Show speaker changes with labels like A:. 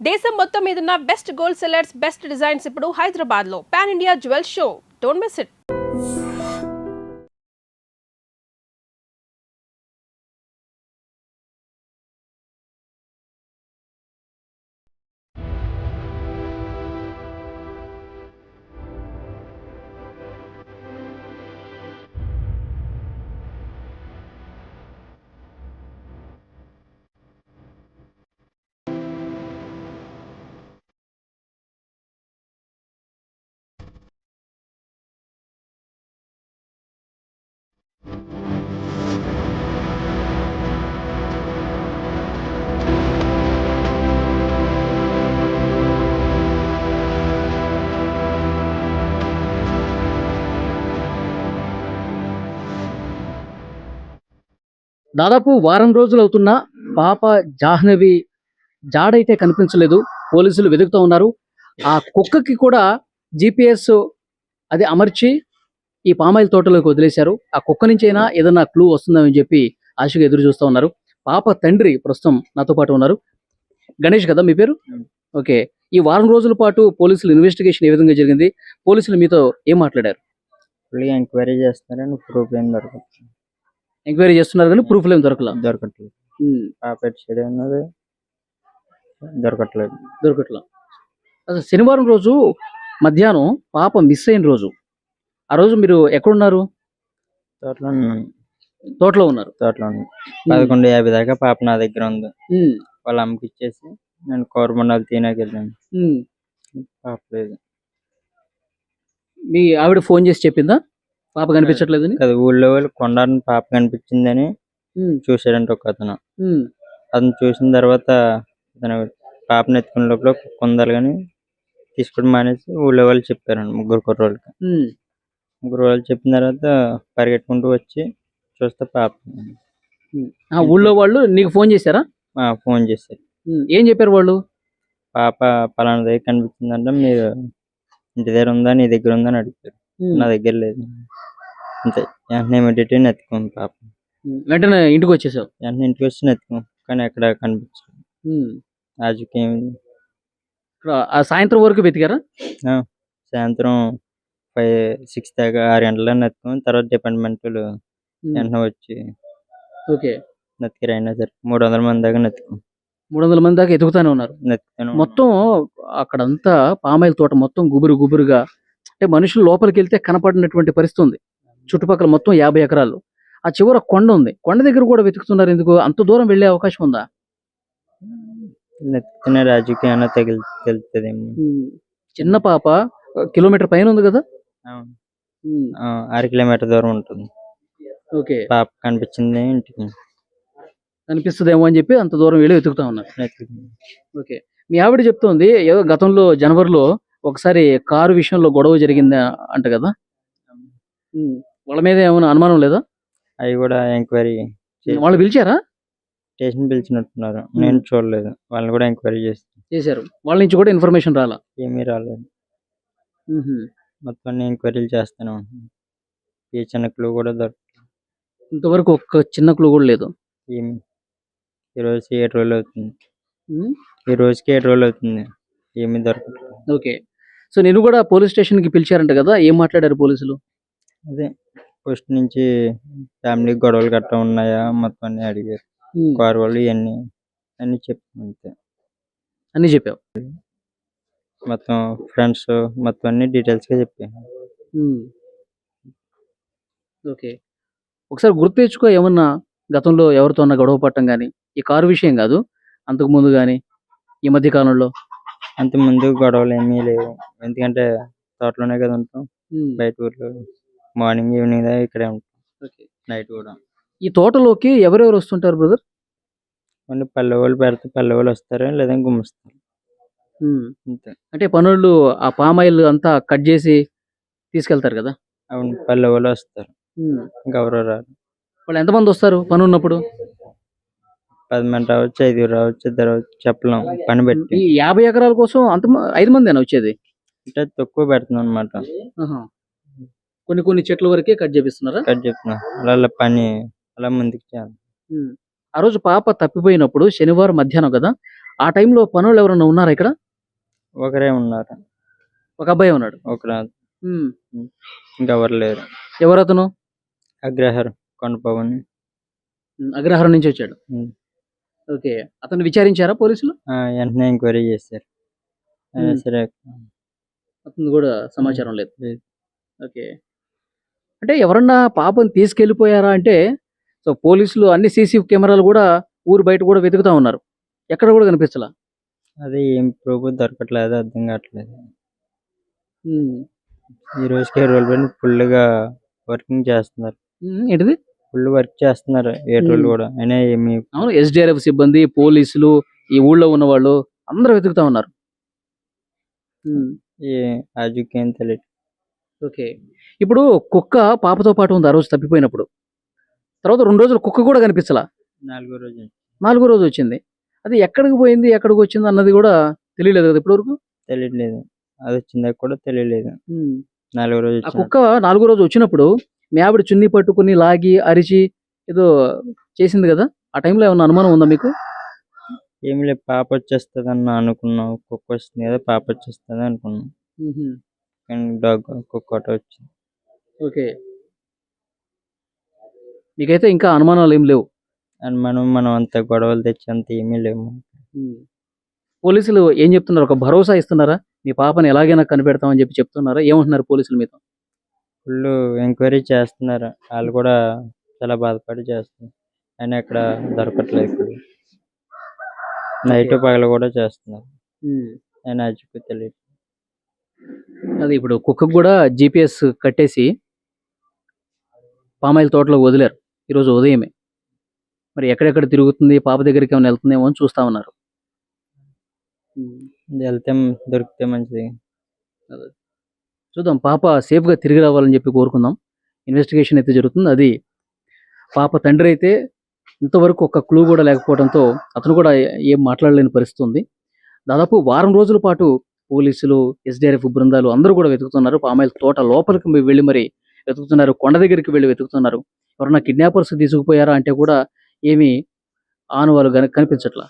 A: దేశం మొత్తం మీదున్న best gold sellers, best designs ఇప్పుడు హైదరాబాద్ లో pan India jewel show. Don't miss it.
B: దాదాపు వారం రోజులు అవుతున్నా పాప జాహ్నవి జాడైతే కనిపించలేదు. పోలీసులు వెతుకుతూ ఉన్నారు. ఆ కుక్కకి కూడా GPS అది అమర్చి ఈ పామాయిల్ తోటలోకి వదిలేశారు. ఆ కుక్క నుంచి అయినా ఏదైనా క్లూ వస్తుందని చెప్పి ఆశగా ఎదురు చూస్తూ ఉన్నారు. పాప తండ్రి ప్రస్తుతం నాతో పాటు ఉన్నారు. గణేష్ కదా మీ పేరు? ఓకే. ఈ వారం రోజుల పాటు పోలీసులు ఇన్వెస్టిగేషన్ ఏ విధంగా జరిగింది? పోలీసులు మీతో ఏం మాట్లాడారు?
C: ఎంక్వైరీ చేస్తున్నారని ప్రూఫ్ ఏం
B: ఎంక్వైరీ చేస్తున్నారు కానీ ప్రూఫ్లు ఏం
C: దొరకట్లేదు. పాప ఎటు సైడ్ ఉన్నది దొరకట్లేదు.
B: దొరకట్లా. అసలు శనివారం రోజు మధ్యాహ్నం పాప మిస్ అయిన రోజు, ఆ రోజు మీరు ఎక్కడున్నారు?
C: తోటలో ఉన్నాను.
B: తోటలో ఉన్నారు.
C: తోటలో ఉన్నాను. 11:50 దాకా పాప నా దగ్గర ఉంది. వాళ్ళ అమ్మకి ఇచ్చేసి నేను కోరమండలు తీనాకి వెళ్ళాను. పాప లేదు.
B: మీ ఆవిడ ఫోన్ చేసి చెప్పిందా పాప కనిపించట్లేదని?
C: అది ఊళ్ళో వాళ్ళు కొండని పాప కనిపించిందని చూసాడంట ఒక అతను. అతను చూసిన తర్వాత అతను పాపను ఎత్తుకునే లోపల కుక్క ఉండాలి కానీ తీసుకోవడం మానేసి ఊళ్ళో వాళ్ళు చెప్పారండి. ముగ్గురు కుర్రోళ్ళకి. ముగ్గురు వాళ్ళు చెప్పిన తర్వాత పరిగెట్టుకుంటూ వచ్చి చూస్తే పాప.
B: ఊళ్ళో వాళ్ళు నీకు ఫోన్ చేశారా?
C: ఫోన్ చేశారు.
B: ఏం చెప్పారు వాళ్ళు?
C: పాప పలానా దగ్గర కనిపించిందంటే మీరు ఇంటి దగ్గర ఉందా, నీ దగ్గర ఉందా అని అడుగుతారు. నా దగ్గర లేదు అంతే. వెంటనే ఇమీడియట్గా నెత్తుకోండి పాప.
B: వెంటనే ఇంటికి వచ్చేసావు?
C: వెంటనే ఇంటికి వచ్చి నెత్తుకోం కానీ ఎక్కడ కనిపించదు. రాజకీయం
B: ఆ సాయంత్రం వరకు వెతికారా?
C: సాయంత్రం 6 దాకా 6 గంటల నెత్తుకుని తర్వాత డిపార్ట్మెంట్ వెంటనే వచ్చి నెత్తికి అయినా సరే 300 మంది దాకా నెత్తుకుని
B: 300 మంది దాకా ఎదుగుతానే ఉన్నారు. మొత్తం అక్కడంతా పామాయిల్ తోట మొత్తం గుబురుగా, అంటే మనుషులు లోపలికి వెళ్తే కనపడినటువంటి పరిస్థితి ఉంది. చుట్టుపక్కల మొత్తం 50 ఎకరాలు. ఆ చివర కొండ ఉంది. కొండ దగ్గర కూడా వెతుకుతున్నారు. ఎందుకు అంత దూరం వెళ్ళే అవకాశం ఉందా?
C: నెత్తిన రాజకీయాన్ని తెలుస్తుందేమో.
B: చిన్న పాప కిలోమీటర్ పైన ఉంది కదా?
C: 6 కిలోమీటర్ దూరం ఉంటుంది. పాప కనిపించింది ఇంటికి
B: కనిపిస్తుందేమో అని చెప్పి అంత దూరం వెళ్ళి వెతుకుతా ఉన్నారు. ఓకే. మీ ఆవిడ చెప్తోంది ఏదో గతంలో జనవరిలో ఒకసారి కారు విషయంలో గొడవ జరిగింది అంట కదా? వాళ్ళ మీద ఏమైనా అనుమానం లేదా?
C: అవి కూడా ఎంక్వైరీ
B: వాళ్ళు పిలిచారా?
C: స్టేషన్ పిలిచినట్టున్నారు. నేను చూడలేదు. వాళ్ళని కూడా ఎంక్వైరీ
B: చేశారు. వాళ్ళ నుంచి కూడా ఇన్ఫర్మేషన్ రాలా? ఏమీ
C: రాలేదు. మొత్తం ఎంక్వైరీలు చేస్తాను. ఏ చిన్న క్లూ కూడా దొరకదు.
B: ఇంతవరకు ఒక్క చిన్న క్లూ కూడా లేదు.
C: ఈ రోజుకి 7 రోజులు అవుతుంది. ఈ రోజుకి 7 రోజులు అవుతుంది. ఏమీ దొరకదు.
B: ఓకే. సో నేను కూడా పోలీస్ స్టేషన్ కి పిలిచారంట కదా? ఏం మాట్లాడారు పోలీసులు?
C: అదే ఫస్ట్ నుంచి ఫ్యామిలీ గొడవలు గట్రా ఉన్నాయా మొత్తం అన్ని అడిగారు. కారు వాళ్ళు ఇవన్నీ అన్ని చెప్పాను. అంతే
B: అన్ని చెప్పావు?
C: మొత్తం ఫ్రెండ్స్ మొత్తం అన్ని డీటెయిల్స్ గా చెప్పాను.
B: ఓకే. ఒకసారి గుర్తు తెచ్చుకో, ఏమన్నా గతంలో ఎవరితో అన్న గొడవ పట్టం కానీ, ఈ కారు విషయం కాదు, అంతకు ముందు కానీ ఈ మధ్య కాలంలో?
C: అంత ముందు గొడవలు ఏమీ లేవు. ఎందుకంటే తోటలోనే కదా ఉంటాం. బయట ఊర్లో మార్నింగ్ ఈవినింగ్ దాకా ఇక్కడే ఉంటాం. నైట్ కూడా.
B: ఈ తోటలోకి ఎవరెవరు వస్తుంటారు బ్రదర్?
C: పల్లె వాళ్ళు పెడితే పల్లె వాళ్ళు వస్తారు, లేదా గుమ్మిస్తారు. అంతే.
B: అంటే పనులు ఆ పామాయిల్ అంతా కట్ చేసి తీసుకెళ్తారు కదా?
C: అవును, పల్లె వాళ్ళు వస్తారు. ఇంకెవరో రారు.
B: వాళ్ళు ఎంతమంది వస్తారు పని ఉన్నప్పుడు?
C: 10 మంది రావచ్చు, 5 రావచ్చు, 2 రావచ్చు, చెప్పలేం పని పెట్టి.
B: ఈ 50 ఎకరాల కోసం అంత 5 మందేనా వచ్చేది?
C: అంటే తక్కువ పెడుతున్నాం అనమాట.
B: కొన్ని చెట్ల వరకే కట్ చేపిస్తున్నారా?
C: కట్ చేస్తున్నా అలా పని అలా ముందుకు చేయాలి.
B: ఆ రోజు పాప తప్పిపోయినప్పుడు శనివారం మధ్యాహ్నం కదా, ఆ టైంలో పనోళ్ళు ఎవరన్నా ఉన్నారా ఇక్కడ?
C: ఒకరే ఉన్నారు.
B: ఒక అబ్బాయి ఉన్నాడు.
C: ఒకరు
B: ఉమ్.
C: ఇంకెవరు లేరు.
B: ఎవరతను?
C: అగ్రహారం కొండపవన్.
B: అగ్రహారం నుంచి వచ్చాడు.
C: ఉమ్.
B: ఓకే. అతను విచారించారా పోలీసులు?
C: వెంటనే ఎంక్వైరీ చేశారు. అయినా సరే
B: అతను కూడా సమాచారం లేదు.
C: లేదు.
B: ఓకే. అంటే ఎవరన్నా పాపని తీసుకెళ్ళిపోయారా అంటే, సో పోలీసులు అన్ని సీసీ కెమెరాలు కూడా ఊరు బయట కూడా వెతుకుతా ఉన్నారు. ఎక్కడ కూడా కనిపించలా.
C: అది ఏం ప్రూఫ్ దొరకట్లేదు, అర్థం కావట్లేదు.
B: ఉమ్.
C: ఈ రోజుకి 7 రోజులు ఫుల్గా వర్కింగ్ చేస్తున్నారు.
B: ఏంటిది?
C: ఫుల్ వర్క్ చేస్తున్నారు 7 రోజులు కూడా. అయినా ఏమి
B: అవును, ఎస్డిఆర్ఎఫ్ సిబ్బంది, పోలీసులు, ఈ ఊళ్ళో ఉన్న వాళ్ళు అందరూ వెతుకుతా ఉన్నారు.
C: ఆజుకేం తెలియదు.
B: ఓకే. ఇప్పుడు కుక్క పాపతో పాటు ఉంది ఆ రోజు తప్పిపోయినప్పుడు. తర్వాత 2 రోజులు కుక్క కూడా కనిపించలా.
C: 4వ రోజు
B: 4వ రోజు వచ్చింది. అది ఎక్కడికి పోయింది, ఎక్కడికి వచ్చింది అన్నది కూడా తెలియలేదు కదా ఇప్పటివరకు.
C: తెలియట్లేదు. అది వచ్చిందా కూడా తెలియలేదు. 4వ రోజు
B: ఆ కుక్క 4వ రోజు వచ్చినప్పుడు మీ ఆవిడ చున్నీ పట్టుకుని లాగి అరిచి ఏదో చేసింది కదా, ఆ టైంలో ఏమన్నా అనుమానం ఉందా మీకు?
C: ఏమి లేదు, పాప వచ్చేస్తుంది అన్న అనుకున్నాం. కుక్క వస్తుంది కదా, పాప వచ్చేస్తుంది అనుకున్నాం. కానీ కుక్క ఒకటి వచ్చింది.
B: ఓకే. మీకైతే ఇంకా అనుమానాలు ఏం లేవు?
C: మనం అంత గొడవలు తెచ్చేంత ఏమీ లేవు.
B: పోలీసులు ఏం చెప్తున్నారు? ఒక భరోసా ఇస్తున్నారా? మీ పాపని ఎలాగైనా కనిపెడతామని చెప్పి చెప్తున్నారా? ఏమంటున్నారు పోలీసులు మీతో?
C: ఫుల్ ఎంక్వైరీ చేస్తున్నారు. వాళ్ళు కూడా చాలా బాధపడి చేస్తున్నారు. అయినా ఇక్కడ దొరకట్లేదు. ఇప్పుడు నైట్ పగలు కూడా చేస్తున్నారు. అయినా అజ్జుకు తెలియదు.
B: అది ఇప్పుడు కుక్కకు కూడా GPS కట్టేసి పామాయిల్ తోటలో వదిలారు ఈరోజు ఉదయమే. మరి ఎక్కడెక్కడ తిరుగుతుంది, పాప దగ్గరికి ఏమైనా వెళ్తుందేమో అని చూస్తా ఉన్నారు.
C: వెళ్తే దొరికితే మంచిది.
B: చూద్దాం, పాప సేఫ్గా తిరిగి రావాలని చెప్పి కోరుకుందాం. ఇన్వెస్టిగేషన్ అయితే జరుగుతుంది. అది పాప తండ్రి అయితే ఇంతవరకు ఒక క్లూ కూడా లేకపోవడంతో అతను కూడా ఏం మాట్లాడలేని పరిస్థితి ఉంది. దాదాపు వారం రోజుల పాటు పోలీసులు, ఎస్డిఆర్ఎఫ్ బృందాలు అందరూ కూడా వెతుకుతున్నారు. పామాయిల్ తోట లోపలికి వెళ్ళి మరి వెతుకుతున్నారు. కొండ దగ్గరికి వెళ్ళి వెతుకుతున్నారు. ఎవరన్నా కిడ్నాపర్స్ తీసుకుపోయారా అంటే కూడా ఏమీ ఆనవాలు కనిపించట్లా.